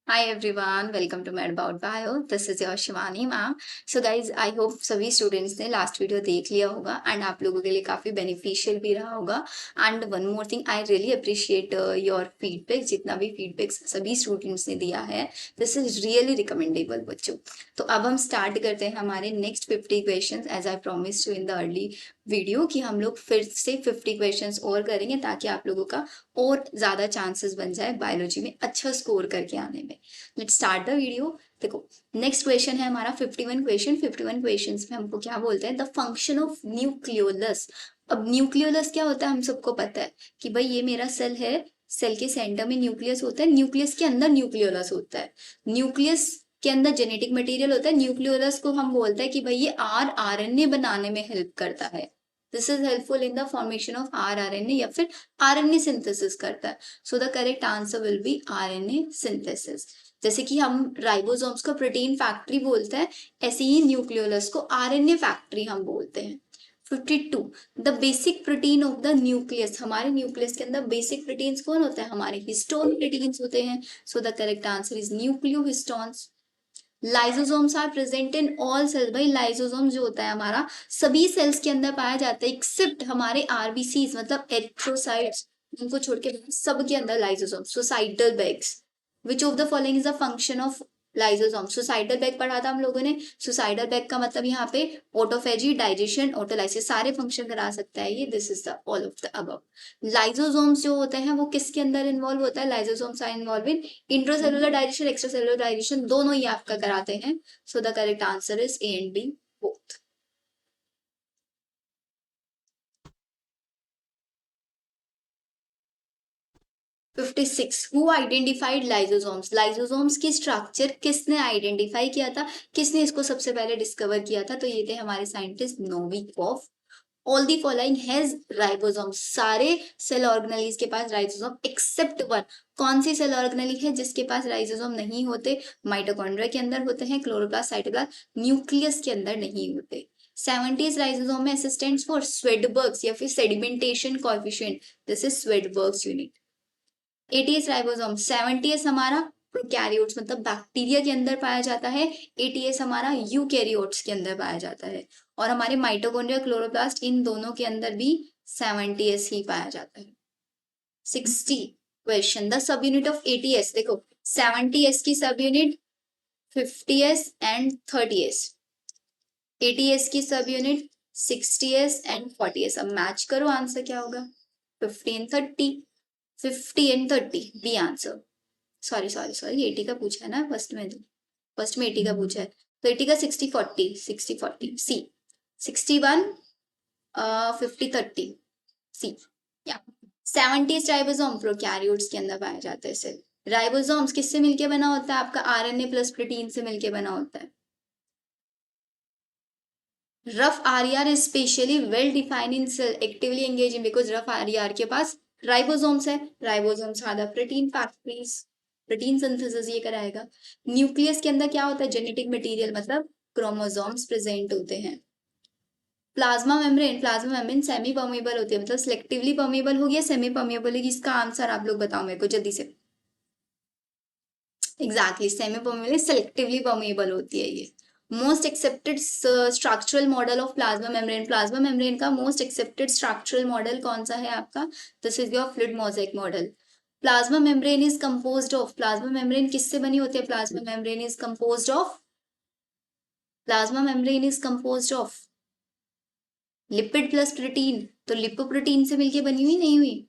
Hi everyone, welcome to Mad About Bio. This is your Shivani ma'am. So guys, I hope सभी students ने last video देख लिया होगा and आप लोगों के लिए काफी बेनिफिशियल भी रहा होगा. And one more thing, I really appreciate your feedback. जितना भी फीडबैक सभी स्टूडेंट्स ने दिया है, दिस इज रियली रिकमेंडेबल बच्चों. तो अब हम स्टार्ट करते हैं हमारे next 50 question as I promise to in the early video कि हम लोग फिर से 50 क्वेश्चंस और करेंगे ताकि आप लोगों का और ज्यादा चांसेस बन जाए बायोलॉजी में अच्छा स्कोर करके आने में. Let's start the video. देखो, नेक्स्ट क्वेश्चन है हमारा 51 क्वेश्चन. 51 क्वेश्चंस में हमको क्या बोलते हैं, द फंक्शन ऑफ न्यूक्लियोलस. अब न्यूक्लियोलस क्या होता है हम सबको पता है कि भाई ये मेरा सेल है, सेल के सेंटर में न्यूक्लियस होता है, न्यूक्लियस के अंदर न्यूक्लियोलस होता है, न्यूक्लियस के अंदर जेनेटिक मटेरियल होता है. न्यूक्लियोलस को हम बोलते हैं कि भाई ये आरएनए बनाने में हेल्प करता है. This is helpful in the formation of RNA या फिर आरएनए सिंथेसिस करता है. सो the correct answer will be RNA synthesis. जैसे कि हम राइबोसोम्स को प्रोटीन फैक्ट्री बोलते हैं, ऐसे ही न्यूक्लियोलस को आरएनए फैक्ट्री हम बोलते हैं. 52, the basic protein of the nucleus. हमारे न्यूक्लियस के अंदर बेसिक प्रोटीन्स कौन होता है, हमारे हिस्टोन प्रोटीन्स होते हैं. So the correct answer is nucleohistones. Lysosomes are present in all cells. भाई लाइसोसोम जो होता है हमारा सभी सेल्स के अंदर पाया जाता है एक्सेप्ट हमारे आरबीसीज मतलब एरिथ्रोसाइट्स, उनको छोड़ के सबके अंदर lysosome. Suicidal bags. Which of the following is the function of lysosome. Suicidal bag पढ़ा था हम लोगों ने. सुसाइडल बैग का मतलब यहाँ पे ऑटोफेजी, डाइजेशन, ऑटोलाइसिस सारे फंक्शन करा सकता है ये. This is the all of the above. Lysosomes जो होते हैं वो किसके अंदर इन्वॉल्व होता है, lysosomes are involved in intracellular digestion, extracellular digestion, दोनों ही आपका कराते हैं. So the correct answer is A and B both. Fifty six, who identified lysosomes. Lysosomes की स्ट्रक्चर किसने आइडेंटिफाई किया था, किसने इसको सबसे पहले डिस्कवर किया था, तो ये थे हमारे scientist Novikov. All the following has ribosome. सारे सेल ऑर्गेनेलीज के पास राइबोसोम एक्सेप्ट वन. कौन सी सेल ऑर्गेनेली है जिसके पास राइबोसोम नहीं होते, माइटोकॉन्ड्रिया के अंदर होते हैं, क्लोरोप्लास्ट, साइटोप्लाज्म, न्यूक्लियस के अंदर नहीं होते. 70s राइबोसोम में असिस्टेंट्स फॉर स्वेडबर्ग्स या फिर sedimentation coefficient, this is svedbergs unit. 80s ribosome. 70s हमारा प्रोकैरियोट्स मतलब बैक्टीरिया के अंदर पाया जाता है. 80s हमारा यूकैरियोट्स के अंदर पाया जाता है. और हमारे माइटोकॉन्ड्रिया, क्लोरोप्लास्ट, इन दोनों के अंदर भी 70s ही पाया जाता है. 60 question, the sub unit of 80s. देखो 70s की सब unit 50s and 30s. 80s की सब यूनिट 60s एंड 40s. अब मैच करो, आंसर क्या होगा, 15 30. 50 and 30 B answer. Sorry sorry sorry, 80 का पूछा है ना फर्स्ट में, तो फर्स्ट में 80 का पूछा है, तो 80 का 60 40, 60 40 सी. 61 50 30 सी. या 70 राइबोसोम प्रोकैरियोट्स के अंदर पाया जाता है सेल. राइबोसोम्स किससे मिलके बना होता है, आपका आरएनए प्लस प्रोटीन से मिलके बना होता है. Rough RER is specially well defined in cell actively engaging because rough RER के पास राइबोसोम्स है. Ribosomes are the protein factories, protein synthesis ये कराएगा. न्यूक्लियस के अंदर क्या होता है, जेनेटिक मटेरियल मतलब क्रोमोसोम्स प्रेजेंट होते हैं. Plasma membrane. Plasma membrane semi permeable होती है, मतलब सिलेक्टिवली परमेबल होगी या सेमी परमेबल होगी, इसका आंसर आप लोग बताओ मेरे को जल्दी से. Exactly semi permeable, selectively permeable होती है ये. Most accepted structural model of plasma membrane. Plasma membrane का मोस्ट एक्सेप्टेड स्ट्रक्चरल मॉडल कौन सा है आपका, this is your fluid mosaic model. Plasma membrane is composed of. Plasma membrane किससे बनी होती है, plasma membrane is composed of. Plasma membrane is composed of lipid plus protein, तो लिपोप्रोटीन से मिलके बनी हुई नहीं हुई.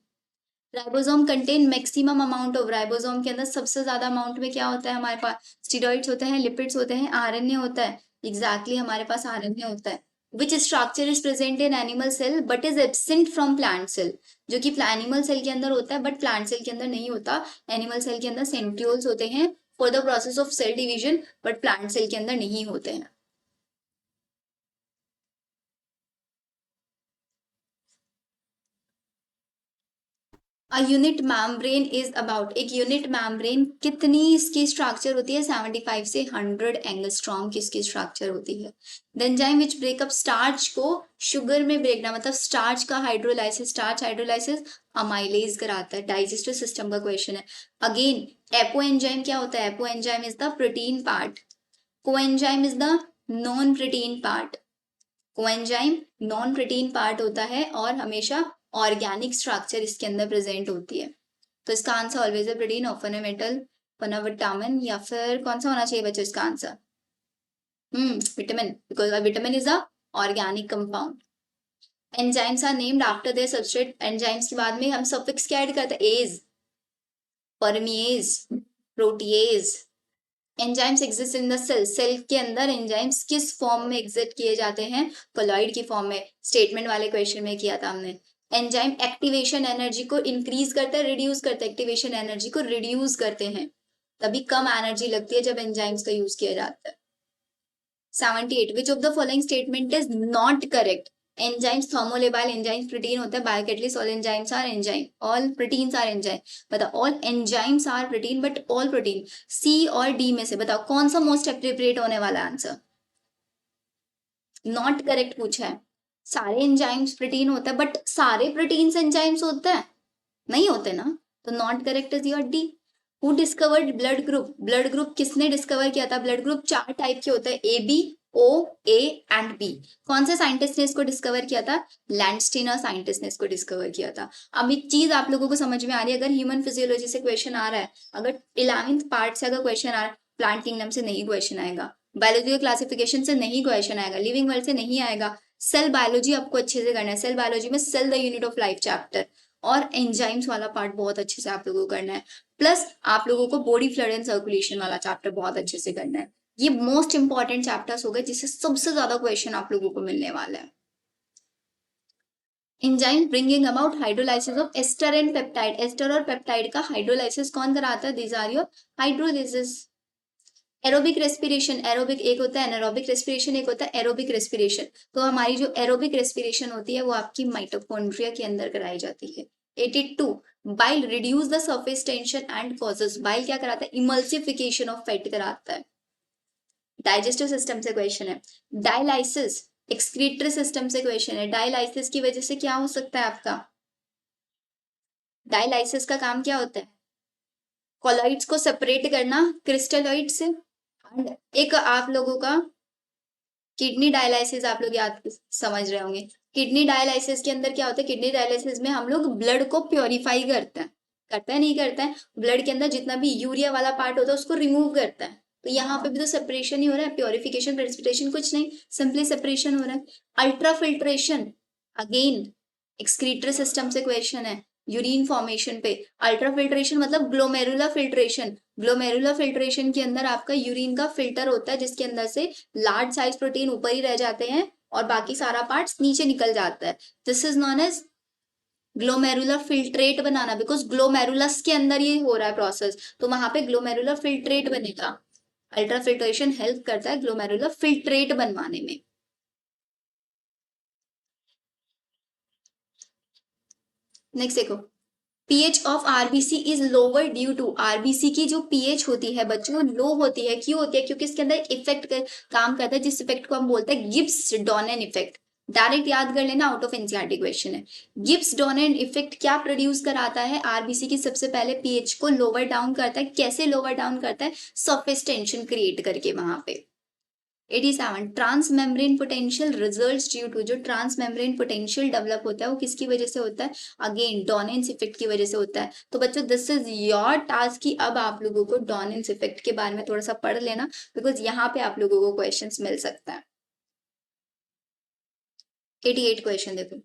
Ribosome contain maximum amount of. Ribosome के अंदर सबसे ज्यादा अमाउंट में क्या होता है हमारे पास, स्टेरॉइड्स होते हैं, लिपिड्स होते हैं, आरएनए होता है. एग्जैक्टली हमारे पास आरएनए होता है. Which structure is present in animal cell but is absent from plant cell. जो कि एनिमल सेल के अंदर होता है बट प्लांट सेल के अंदर नहीं होता. एनिमल सेल के अंदर सेंट्रियोल्स होते हैं for the process of cell division, but plant cell के अंदर नहीं होते हैं. A unit membrane is about. एक यूनिट मैम्ब्रेन कितनी इसकी स्ट्रक्चर होती है, 75 से 100 एंगस्ट्रॉम की इसकी स्ट्रक्चर होती है. The enzyme which breakup starch को शुगर में ब्रेकना, मतलब स्टार्च का हाइड्रोलाइसिस, स्टार्च हाइड्रोलाइसिस अमाइलेज कराता है. डाइजेस्टिव सिस्टम का क्वेश्चन है. अगेन एपो एंजाइम क्या होता है? Apo enzyme is the protein part, coenzyme is the non protein part. Coenzyme non protein part होता है और हमेशा ऑर्गेनिक स्ट्रक्चर इसके अंदर प्रेजेंट होती है। तो इसका आंसर ऑलवेज है प्रोटीन, ऑफन है मेटल, वन है विटामिन, या फिर कौन सा होना चाहिए बच्चों इसका answer? Vitamin, because vitamin is a organic compound. Enzymes are named after their substrate. Enzymes के बाद में हम सफिक्स क्या ऐड करते हैं? Ase, permease, protease. Enzymes exist in the cell. Cell के अंदर एंजाइम्स किस फॉर्म में एग्जिस्ट किए जाते हैं? कोलॉइड की फॉर्म में। स्टेटमेंट वाले क्वेश्चन में किया था हमने। एंजाइम एक्टिवेशन एनर्जी को इंक्रीज करता है, रिड्यूस करता है? एक्टिवेशन एनर्जी को रिड्यूस करते हैं, तभी कम एनर्जी लगती है जब एंजाइम्स का यूज किया जाता है। 78, which of the following statement is not correct? Enzymes thermolabile enzymes protein होता है, biocatalyst all enzymes are enzyme, all proteins are enzyme. बताओ, all enzymes are protein but all protein. C और D में से बताओ कौन सा मोस्ट एप्रोप्रिएट होने वाला आंसर? नॉट करेक्ट पूछा है। सारे एंजाइम्स प्रोटीन होता है बट सारे प्रोटीन्स एंजाइम्स होते हैं? नहीं होते ना, तो not correct is your D. Who discovered blood group? Blood group किसने डिस्कवर किया था? ब्लड ग्रुप 4 टाइप के होते हैं, A B, O, A and B. कौन से साइंटिस्ट ने इसको डिस्कवर किया था? लैंडस्टीनर साइंटिस्ट ने इसको डिस्कवर किया था। अब एक चीज आप लोगों को समझ में आ रही है, अगर ह्यूमन फिजियोलॉजी से क्वेश्चन आ रहा है, अगर 11th पार्ट से अगर क्वेश्चन आ रहा है, प्लांट किंगडम से नहीं क्वेश्चन आएगा, बायोलॉजिकल क्लासिफिकेशन से नहीं क्वेश्चन आएगा, लिविंग वर्ल्ड से नहीं आएगा। सेल बायोलॉजी आपको अच्छे से करना है। सेल बायोलॉजी में cell the unit of life chapter और एंजाइम्स वाला पार्ट बहुत अच्छे से आप लोगों को करना है। प्लस आप लोगों को बॉडी फ्लूइड एंड सर्कुलेशन वाला चैप्टर बहुत अच्छे से करना है। ये मोस्ट इंपॉर्टेंट चैप्टर्स हो गए जिससे सबसे ज्यादा क्वेश्चन आप लोगों को मिलने वाला है। Enzyme bringing about hydrolysis of ester and peptide. Ester और पेप्टाइड का हाइड्रोलाइसिस कौन कराता है? These are your hydrolysis. Aerobic respiration, aerobic एक होता है, एनारोबिक रेस्पिरेशन एक होता है, एरोबिक रेस्पिरेशन। तो हमारी जो एरोबिक रेस्पिरेशन होती है वो आपकी माइटोकॉन्ड्रिया के अंदर कराई जाती है। 82, bile reduce the surface tension and causes. Bile क्या कराता है? इमल्सिफिकेशन ऑफ फैट कराता है। डाइजेस्टिव सिस्टम से क्वेश्चन है। डायलाइसिस एक्सक्रीटरी सिस्टम से क्वेश्चन है। डायलाइसिस की वजह से क्या हो सकता है आपका? डायलाइसिस का काम क्या होता है? कॉलॉइड्स को सेपरेट करना क्रिस्टलॉइड से। एंड एक आप लोगों का किडनी डायलाइसिस आप लोग याद समझ रहे होंगे। किडनी डायलाइसिस के अंदर क्या होता है? किडनी डायलाइसिस में हम लोग ब्लड को प्योरीफाई करते हैं, करता है नहीं करता है? ब्लड के अंदर जितना भी यूरिया वाला पार्ट होता है उसको रिमूव करता है। तो यहाँ पे भी तो सेपरेशन ही हो रहा है, प्योरिफिकेशन प्रेसिपिटेशन कुछ नहीं, सिंपली सेपरेशन हो रहा है। Ultra filtration again excretory system से क्वेश्चन है। यूरिन फॉर्मेशन पे अल्ट्रा फिल्ट्रेशन मतलब ग्लोमेरुलर फिल्ट्रेशन। ग्लोमेरुलर फिल्ट्रेशन के अंदर आपका यूरिन का फिल्टर होता है जिसके अंदर से लार्ज साइज प्रोटीन ऊपर ही रह जाते हैं और बाकी सारा पार्ट्स नीचे निकल जाता है। This is known as glomerular filtrate बनाना, बिकॉज ग्लोमेरुलस के अंदर ये हो रहा है प्रोसेस, तो वहां पे ग्लोमेरुलर फिल्ट्रेट बनेगा। अल्ट्रा फिल्ट्रेशन हेल्प करता है ग्लोमेरुलर फिल्ट्रेट बनवाने में। नेक्स्ट देखो, pH of RBC is lower due to. RBC की जो पीएच होती है बच्चों वो लो होती है, क्यों होती है? क्योंकि इसके अंदर इफेक्ट काम करता है जिस इफेक्ट को हम बोलते हैं गिब्स डॉनेन इफेक्ट। डायरेक्ट याद कर लेना, आउट ऑफ एनसीईआरटी क्वेश्चन है। गिब्स डॉनेन इफेक्ट क्या प्रोड्यूस कराता है? आरबीसी की सबसे पहले पीएच को लोअर डाउन करता है। कैसे लोअर डाउन करता है? सरफेस टेंशन क्रिएट करके वहां पे। 87, trans membrane potential results due to. जो ट्रांस मेम्ब्रेन पोटेंशियल डेवलप होता है वो किसकी वजह से होता है? अगेन डॉनेंस इफेक्ट की वजह से होता है। तो बच्चों दिस इज योर टास्क कि अब आप लोगों को डॉनेंस इफेक्ट के बारे में थोड़ा सा पढ़ लेना, बिकॉज यहाँ पे आप लोगों को क्वेश्चंस मिल सकता है। 88 क्वेश्चन देखो,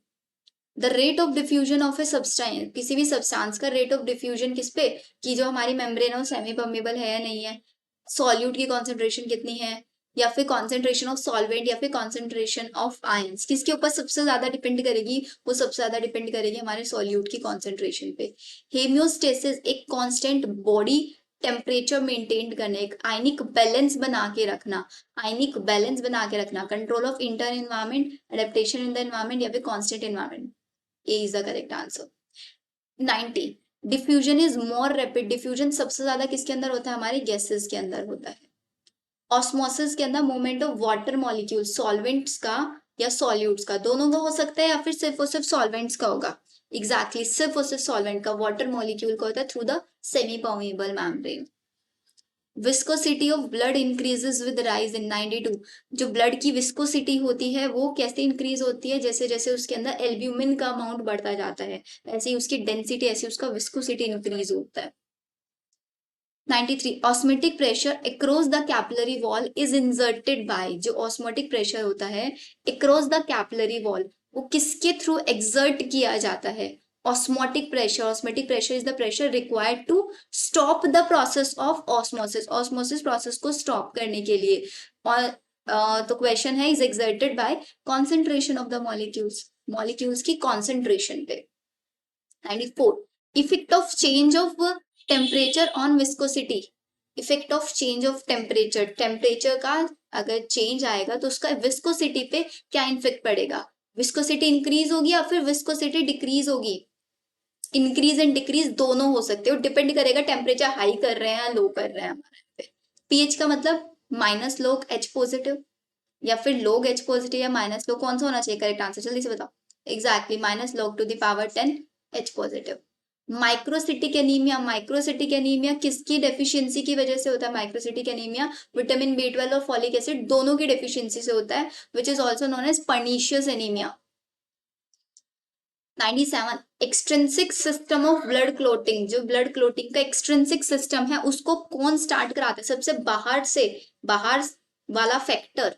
the rate of diffusion of a substance. किसी भी सब्सटेंस का रेट ऑफ डिफ्यूजन किस पे? कि जो हमारी मेम्ब्रेन है वो सेमी परमेबल है या नहीं है, सॉल्यूट की कॉन्सेंट्रेशन कितनी है, या फिर कॉन्सेंट्रेशन ऑफ सॉल्वेंट, या फिर कॉन्सेंट्रेशन ऑफ आयंस, किसके ऊपर सबसे ज्यादा डिपेंड करेगी? वो सबसे ज्यादा डिपेंड करेगी हमारे सॉल्यूट की कॉन्सेंट्रेशन पे। हेमियोस्टेसिस एक कांस्टेंट बॉडी टेम्परेचर मेंटेन करने, एक आयनिक बैलेंस बना के रखना, आयनिक बैलेंस बना के रखना, control of inter environment, adaptation in the environment, या फिर constant environment. A is the correct answer. 90, diffusion is more rapid. Diffusion सबसे ज्यादा किसके अंदर होता है? हमारे गैसेस के अंदर होता है। ऑस्मोसिस के अंदर movement of water molecule, solvents का या सॉल्यूट्स का, दोनों का हो सकता है या फिर सिर्फ और सिर्फ सॉल्वेंट्स का होगा। एग्जैक्टली सिर्फ और सिर्फ सॉल्वेंट का, वाटर मॉलिक्यूल का होता है through the semi permeable membrane. Viscosity of blood increases with rise in 92। जो ब्लड की विस्कोसिटी होती है वो कैसे इंक्रीज होती है, जैसे जैसे उसके अंदर एल्ब्यूमिन का अमाउंट बढ़ता जाता है, ऐसे ही उसकी डेंसिटी, ऐसे उसका विस्कोसिटी इंक्रीज होता है। 93 osmotic pressure across the capillary wall is inserted by. जो ऑस्मोटिक प्रेशर होता है अक्रॉस द कैपिलरी वॉल, वो किसके थ्रू एक्सर्ट किया जाता है? Osmotic pressure. Osmotic pressure is the pressure required to stop the process of osmosis. Osmosis process को stop करने के लिए। और तो क्वेश्चन है is exerted by concentration of the molecules, molecules की कॉन्सेंट्रेशन पे। 94 effect of change of temperature on viscosity. Effect of change of temperature, temperature का अगर चेंज आएगा तो उसका विस्कोसिटी पे क्या इफेक्ट पड़ेगा? विस्कोसिटी इंक्रीज होगी या फिर विस्कोसिटी डिक्रीज होगी? इंक्रीज एंड डिक्रीज दोनों हो सकते हो, डिपेंड करेगा टेम्परेचर हाई कर रहे हैं या लो कर रहे हैं हमारे। पीएच का मतलब माइनस लोग एच पॉजिटिव या फिर लोग एच पॉजिटिव या माइनस लोग, कौन सा होना चाहिए करेक्ट आंसर? जल्दी से बताओ। Exactly minus log to the power 10 H positive. Microcytic anaemia, microcytic anaemia किसकी डेफिशिएंसी की वजह से होता है? माइक्रोसिटिक एनीमिया विटामिन B12 और फॉलिक एसिड दोनों की डेफिशिएंसी से होता है, which is also known as pernicious anaemia. 97 extrinsic system of blood clotting. जो ब्लड क्लोटिंग का एक्सट्रिंसिक सिस्टम है उसको कौन स्टार्ट कराता है? सबसे बाहर से, बाहर वाला फैक्टर।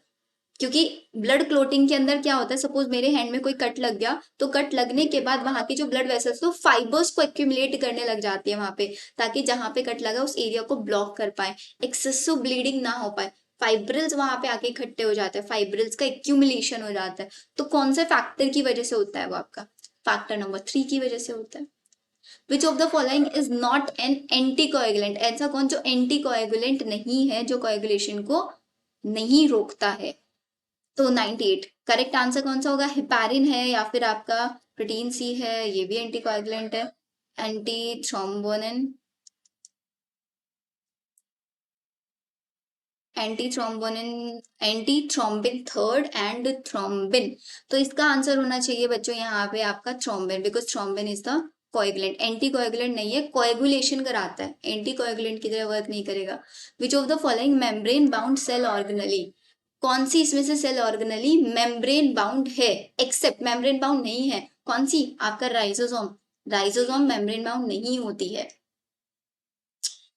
क्योंकि ब्लड क्लोटिंग के अंदर क्या होता है, सपोज मेरे हैंड में कोई कट लग गया तो कट लगने के बाद वहां की जो ब्लड वेसल्स तो फाइबर्स को एक्यूमुलेट करने लग जाती है वहां पे, ताकि जहां पे कट लगा उस एरिया को ब्लॉक कर पाए, एक्सेसिव ब्लीडिंग ना हो पाए। फाइब्रिल्स वहां पे आके इकट्ठे हो जाते हैं, फाइब्रिल्स का एक्यूमुलेशन हो जाता है। तो कौन से फैक्टर की वजह से होता है वो आपका? फैक्टर नंबर 3 की वजह से होता है। विच of the following is not an anticoagulant. ऐसा कौन जो एंटीकोएगुलेंट नहीं है, जो कोएगुलेशन को नहीं रोकता है? तो 98 करेक्ट आंसर कौन सा होगा? हिपैरिन है या फिर आपका प्रोटीन सी है, ये भी एंटीकोएगुलेंट है। Anti thrombonin, anti thrombonin, anti thrombin third and thrombin. तो इसका आंसर होना चाहिए बच्चों यहाँ पे आपका thrombin, because thrombin is the coagulant. Anti coagulant नहीं है, कोएगुलेशन कराता है, एंटी कोएगुलेंट की तरह वर्क नहीं करेगा। Which of the following membrane bound cell organelle. कौन सी इसमें से सेल ऑर्गेनली मेम्ब्रेन बाउंड है? एक्सेप्ट मेम्ब्रेन बाउंड नहीं है, कौन सी? आपका राइजोसोम। राइजोसोम मेम्ब्रेन बाउंड नहीं होती है।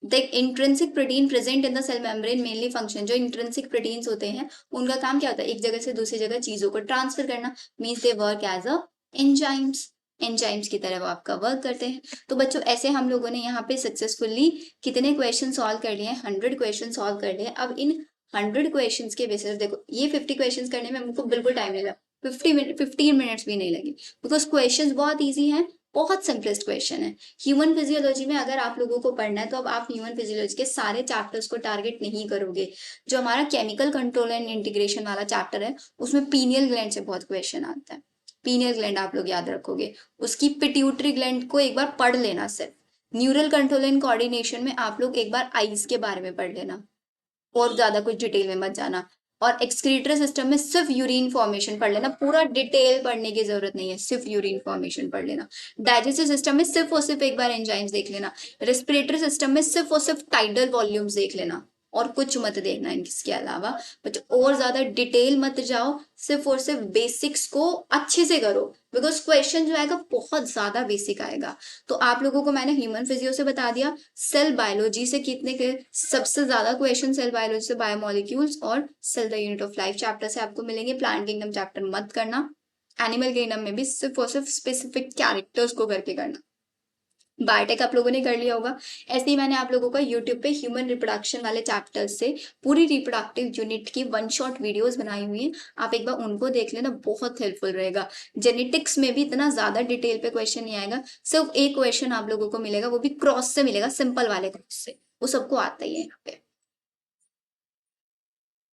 देख intrinsic protein present in the cell membrane mainly function. जो इंट्रिंसिक प्रोटीन्स होते हैं उनका काम क्या होता है? एक जगह से दूसरी जगह चीजों को ट्रांसफर करना, means they work as a enzymes. Enzymes की तरह वो आपका वर्क करते हैं। तो बच्चों ऐसे हम लोगों ने यहाँ पे सक्सेसफुली कितने क्वेश्चन सॉल्व कर लिए? 100 क्वेश्चन सॉल्व कर लिए। अब इन 100 क्वेश्चंस के बेसिस देखो, ये 50 क्वेश्चंस करने में हमको बिल्कुल टाइम नहीं लगा, 15 मिनट्स भी नहीं लगी, बिकॉज क्वेश्चंस बहुत ईजी हैं, बहुत सिंपलेस्ट क्वेश्चन है। ह्यूमन फिजियोलॉजी में अगर आप लोगों को पढ़ना है तो अब आप ह्यूमन फिजियोलॉजी के सारे चैप्टर्स को टारगेट नहीं करोगे। जो हमारा केमिकल कंट्रोल एंड इंटीग्रेशन वाला चैप्टर है उसमें पीनियल ग्लैंड से बहुत क्वेश्चन आता है। पीनियल ग्लैंड आप लोग याद रखोगे, उसकी पिट्यूटरी ग्लैंड को एक बार पढ़ लेना सिर्फ। न्यूरल कंट्रोल एंड कोऑर्डिनेशन में आप लोग एक बार आईज के बारे में पढ़ लेना, और ज्यादा कुछ डिटेल में मत जाना। और एक्सक्रीटरी सिस्टम में सिर्फ यूरिन फॉर्मेशन पढ़ लेना, पूरा डिटेल पढ़ने की जरूरत नहीं है, सिर्फ यूरिन फॉर्मेशन पढ़ लेना। डाइजेस्टिव सिस्टम में सिर्फ और सिर्फ एक बार एंजाइम्स देख लेना। रेस्पिरेटरी सिस्टम में सिर्फ और सिर्फ टाइडल वॉल्यूम्स देख लेना, और कुछ मत देखना इनके अलावा। बच्चों और ज्यादा डिटेल मत जाओ, सिर्फ और सिर्फ बेसिक्स को अच्छे से करो, बिकॉज क्वेश्चन जो आएगा बहुत ज्यादा बेसिक आएगा। तो आप लोगों को मैंने ह्यूमन फिजियो से बता दिया, सेल बायोलॉजी से कितने के सबसे ज्यादा क्वेश्चन सेल बायोलॉजी से, बायोमोलिक्यूल्स और cell the unit of life chapter से आपको मिलेंगे। प्लांट किंगडम चैप्टर मत करना, एनिमल किंगडम में भी सिर्फ और सिर्फ स्पेसिफिक कैरेक्टर्स को करके करना। बायोटेक आप लोगों ने कर लिया होगा। ऐसे ही मैंने आप लोगों का यूट्यूब पे ह्यूमन रिप्रोडक्शन वाले चैप्टर्स से पूरी रिप्रोडक्टिव यूनिट की 1 शॉट वीडियोस बनाई हुई हैं, आप एक बार उनको देख लेना, बहुत हेल्पफुल रहेगा। जेनेटिक्स में भी इतना ज्यादा डिटेल पे क्वेश्चन नहीं आएगा, सिर्फ एक क्वेश्चन आप लोगों को मिलेगा, वो भी क्रॉस से मिलेगा, सिंपल वाले क्रॉस से, वो सबको आता ही है यहाँ पे।